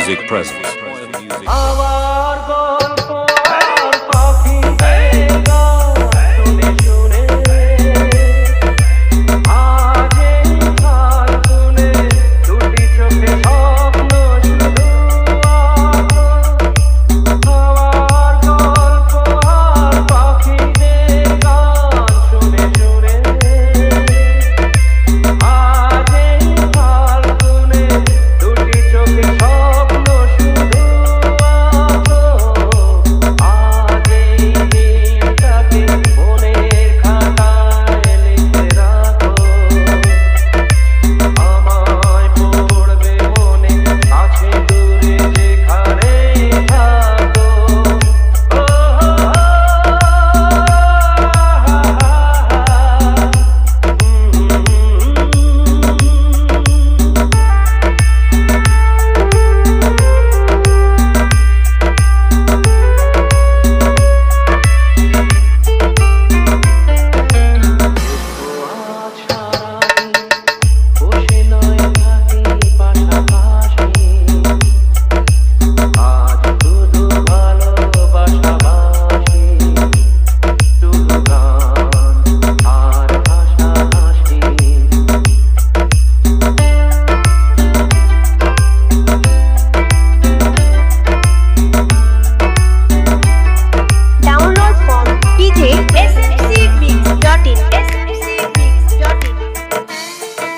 Music presents.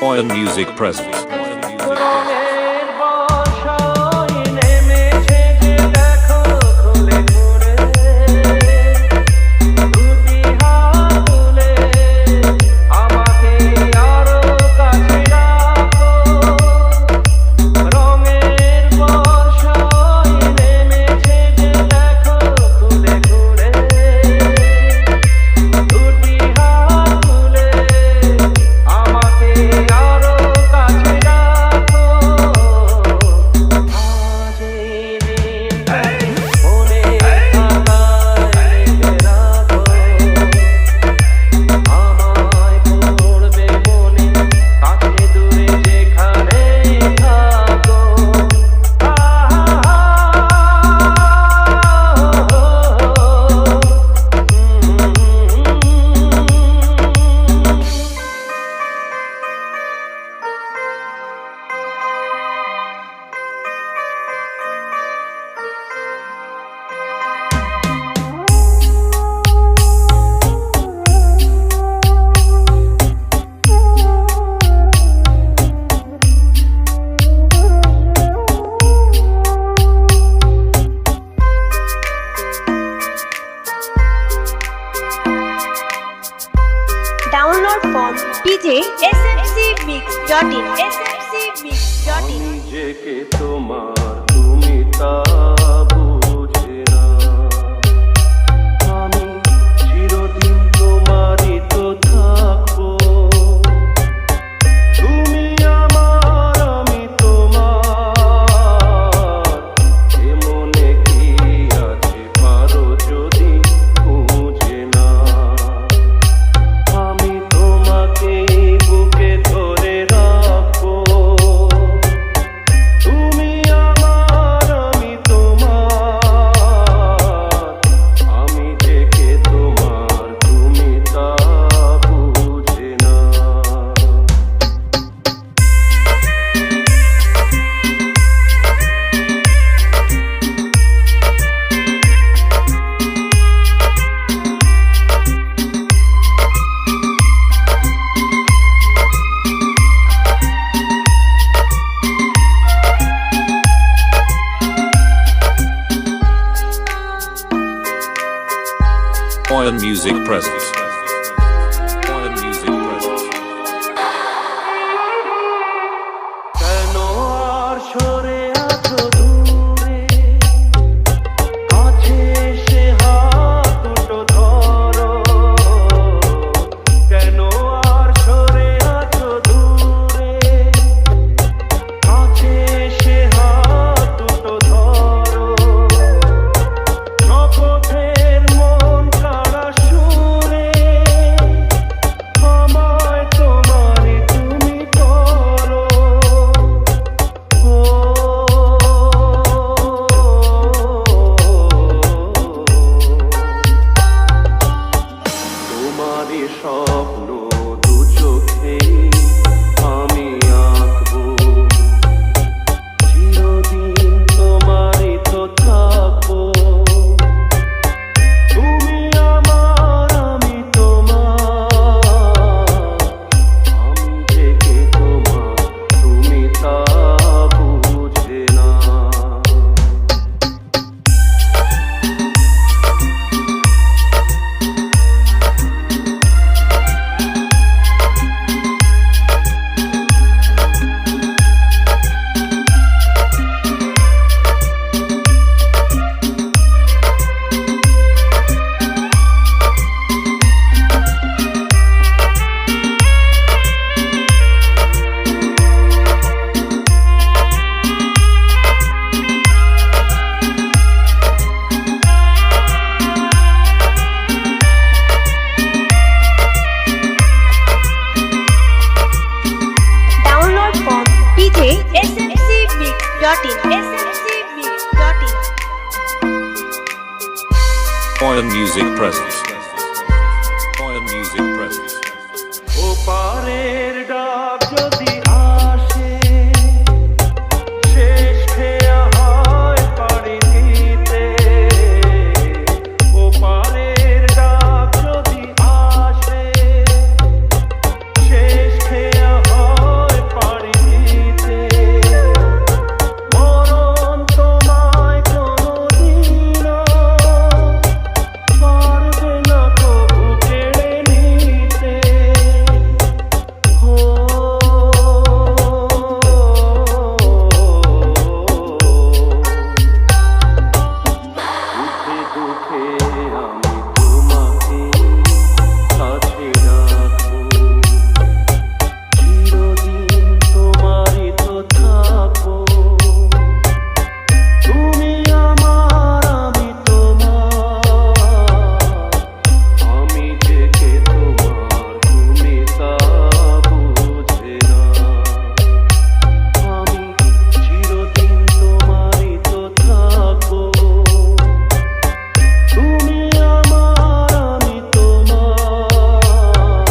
Oil Music presents. Download from djsmcmix.in smcmix.in নিজেকে তোমার তুমি তা বুঝে না আমি চিরদিন তোমারই তো থাকবো তুমি আমার আমি তোমার এ মনে কি আছে পারো যদি বুঝে না আমি তোমাকে বুকে ধরে রাখবো তুমি আমার আমি তোমার আমি দেখে তোমার তুমি তা বুঝে না Oil Music presents. Oil Music presents. কেন আর সরে আছো দূরে কাছে এসে হাত দুটো ধরো কেন আর সরে আছো দূরে কাছে এসে হাত দুটো ধরো শপথের মন কাড়া সুরে স্বপ্ন দু চোখে আমি আঁকবো, চিরদিন তোমারই তো থাকবো। তুমি আমার, আমি তোমার, আমি যে কে তোমার তুমি তা বুঝে না। Download from djsmcmix.in. smcmix.in. Oil Music Presents. Oil Music Presents. ও পারের ডাক যদি আসে, শেষ খেয়া হয় পাড়ি দিতে। ও পারের ডাক যদি আসে, শেষ খেয়া হয় পাড়ি দিতে। মরণ তোমায় কোনোদিনও পারবে না কবু কেড়ে নিতে। দুঃখে দুঃখে আমি তোমাকে কাছে রাখবো, চিরদিন তোমারই তো থাকবো। তুমি আমার, আমি তোমার, আমি যে কে তোমার তুমি তা বুঝে না। আমি চিরদিন তোমারই তো থাকবো। তুমি আমার, আমি তোমার,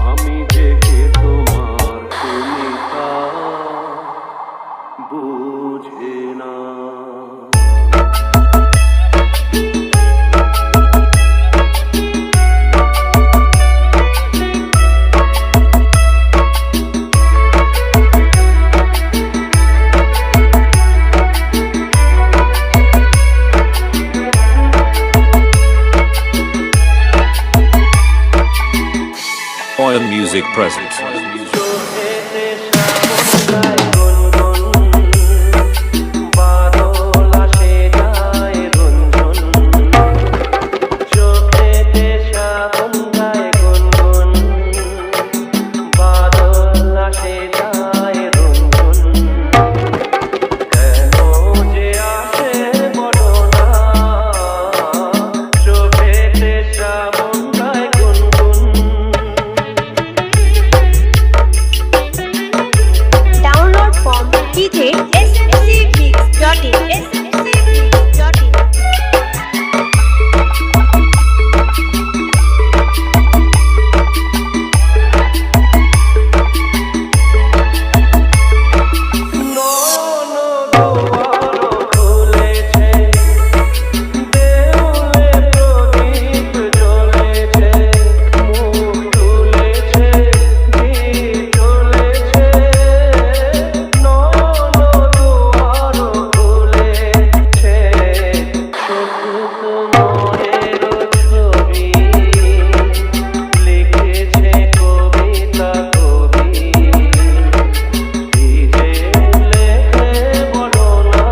আমি যে কে তোমার তুমি তা বুঝে না। Oil Music Presents. চোখেতে শ্যামল গুনগুন, বাদল আসে যায় রঞ্জন। চোখেতে শ্যামল গুনগুন, বাদল আসে যায় রঞ্জন। কেন যে আসে বলো না, চোখেতে শ্যামল গুনগুন। Download from djsmcmix.in. smcmix.in. নয়ন দুয়ার খুলেছে, দেউলে প্রদীপ জ্বলেছে, মুখ তুলেছে, গীত চলেছে। নয়ন দুয়ার খুলেছে, চোখ তোমারের ছবি, লিখেছে কবিতা কবি। ভিজে লেখে বলো না,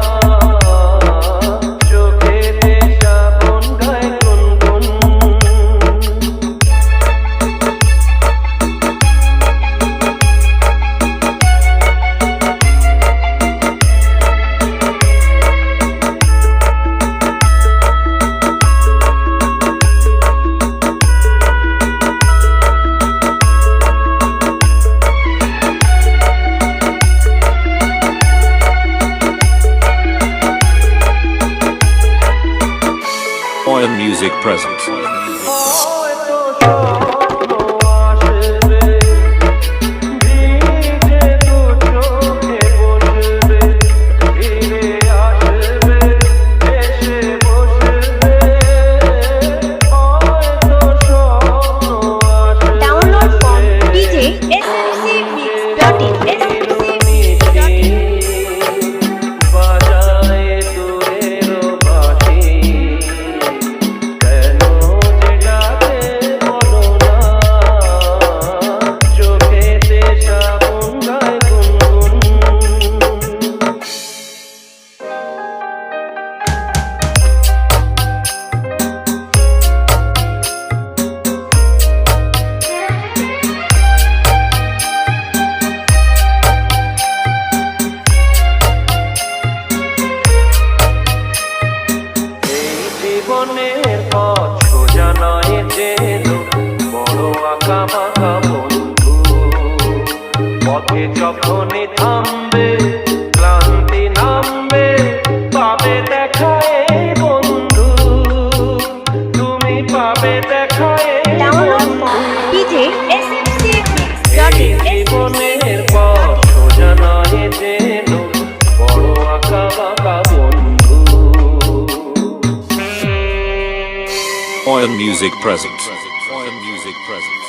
চোখেতে শ্রাবণ গায় গুনগুন। Oil Music Presents. হয়তো স্বপ্ন বাঁকা বন্ধু পথে যখনই থামবে ক্লান্তি নামবে পাবে দেখা এই বন্ধু তুমি পাবে দেখা এই Download বন্ধু from DJ SMC এই জীবনের পথ সোজা নয় যেন বড় আঁকা বাঁকা বন্ধু Oil Music present. Oil Music present.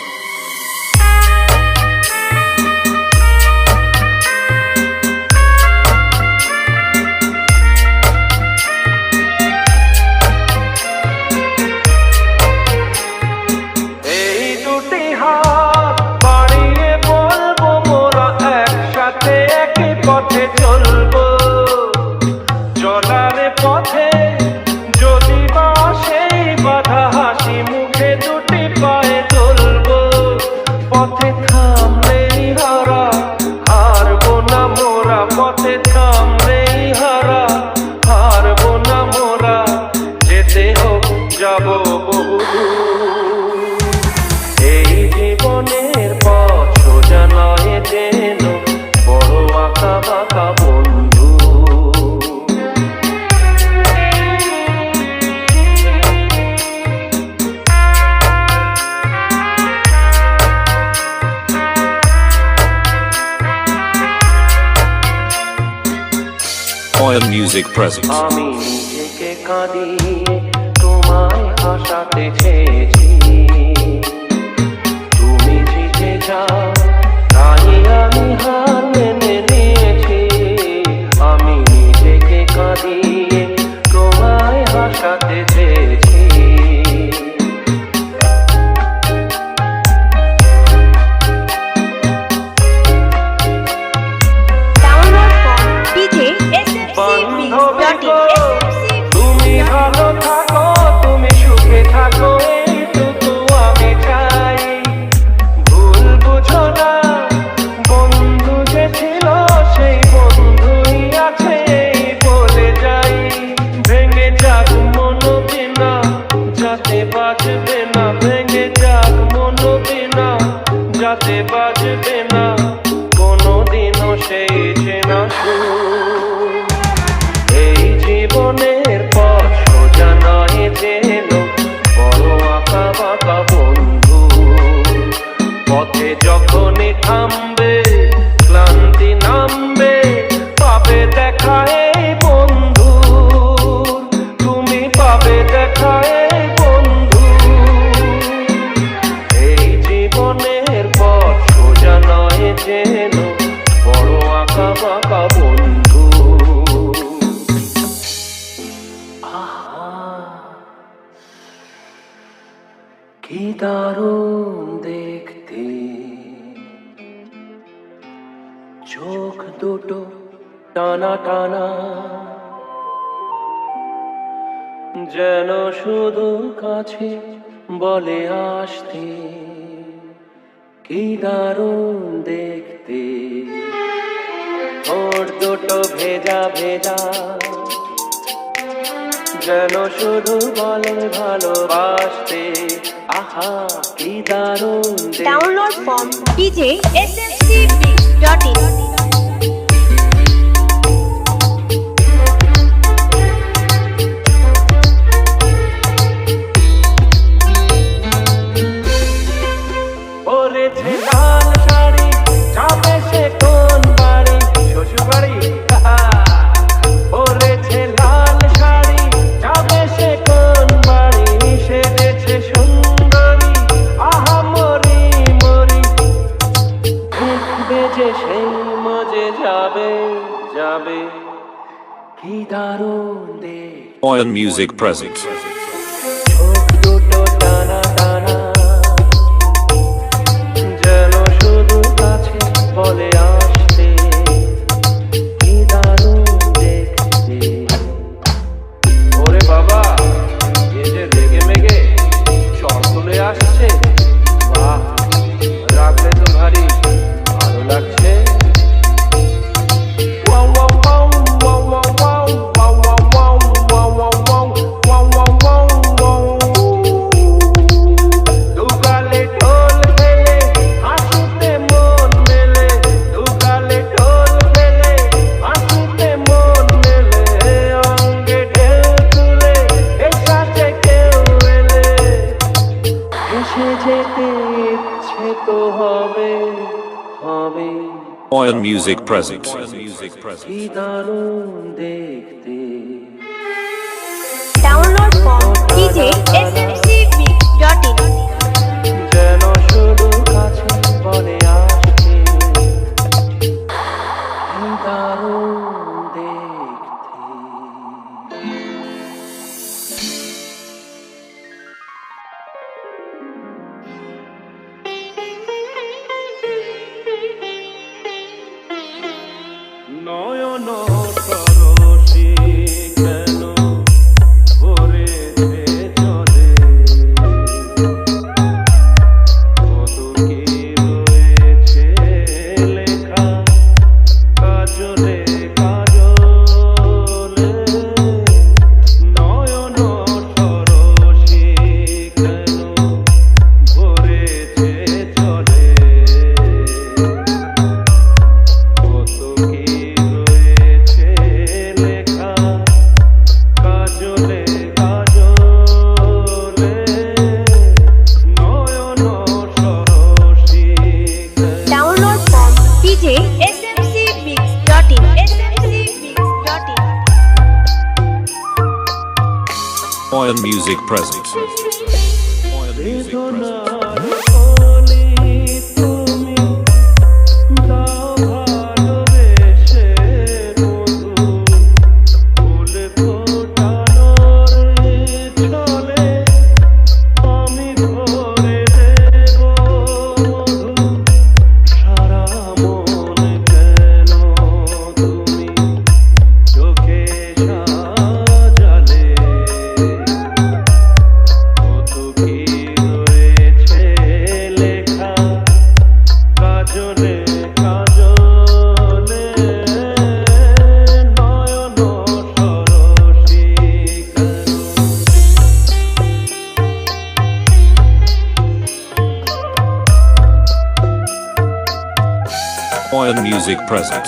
এই দুটি হাত বাড়িয়ে বলবো মোরা একসাথে একই পথে চলবো চলার পথে যদি বা সেই বাধা হাসি মুখে দুটি পায়ে চলবো পথে থামলেই হারা হারবো না মোরা পথে থামলেই হারা হারবো না মোরা যেতে হোক যাবো বহুদূর এই জীবনের পথ সোজা নয় যেন বড় আঁকা বাঁকা বন্ধু Oil Music present. আমি নিজেকে কাঁদিয়ে তোমায় হাসাতে চেয়েছি তুমি জিতে যাও তাই আমি হার মেনে নিয়েছি আমি নিজেকে কাঁদিয়ে তোমায় হাসাতে চেয়েছি Download from DJ SMC তুমি ভালো থাকো তুমি সুখে থাকো এইটুকু আমি চাই ভুল বুঝো না বন্ধু যে ছিল সেই বন্ধুই আছে এই বলে যাই ভেঙে যাক মনো বিনা যাতে বাজবে না ভেঙে যাক মনো বিনা যাতে বাজবে না কোনোদিনও সেই চেনা সুর এই জীবনের পথ সোজা নয় যেন বড় আঁকা বাঁকা বন্ধু পথে যখনই থামবে ক্লান্তি নামবে পাবে দেখা এই বন্ধু তুমি পাবে দেখা এই বন্ধু এই জীবনের পথ সোজা নয় যেন বড় আঁকা বাঁকা বন্ধু কি দারুণ দেখতে চোখ দুটো টানা টানা যেন শুধু কাছে বলে আসতে কি দারুণ দেখতে ওর দুটো ভেজা ভেজা যেন শুধু বলে ভালোবাসতে আহা কি দারুণ দেখতে Download from DJ SMC.in পরেছে লাল শাড়ি যাবে সে কোন বাড়ি শ্বশুর বাড়ি পরেছে লাল শাড়ি যাবে সে কোন বাড়ি সেজেছে সুন্দরী আহা মরি মরি দেখবে যে সেই মজে যাবে যাবে কি দারুণ দেখ Oil Music present. চোখ দুটো টানা টানা যেন শুধু কাছে বলে আসতে কি দারুণ দেখতে ওরে বাবা এ যে রেগে মেগে চল তুলে আসছে বাহ রাখলে তো ভারী ভালো লাগছে wow wow wow wow wow wow wow wow wow wow wow wow wow তো হবে হবে Oil Music present. Oil Music present. কি দারুণ দেখতে Download from djsmcmix.in. যেন শুধু কাছে বলে আসছে কি দারুণ দেখতে নয়ন সরসী কেন ভরেছে জলে কত কি রয়েছে লেখা কাজলে কাজলে নয়ন সরসী কেন ভরেছে জলে কত কি রয়েছে লেখা কাজলে কাজলে নয়ন Sarasi Download from djsmcmix.in. smcmix.in. Oil Music present. Oil Music present. বেদনার কলি তুমি দাও ভালোবেসে মধু ফুল ফোটানোর ছলে আমি ভরে দেব মধু সারা মন কেন তুমি চোখে সাজালে কত কি রয়েছে লেখা কাজলে কাজলে নয়ন সরসী কেন Oil Music present.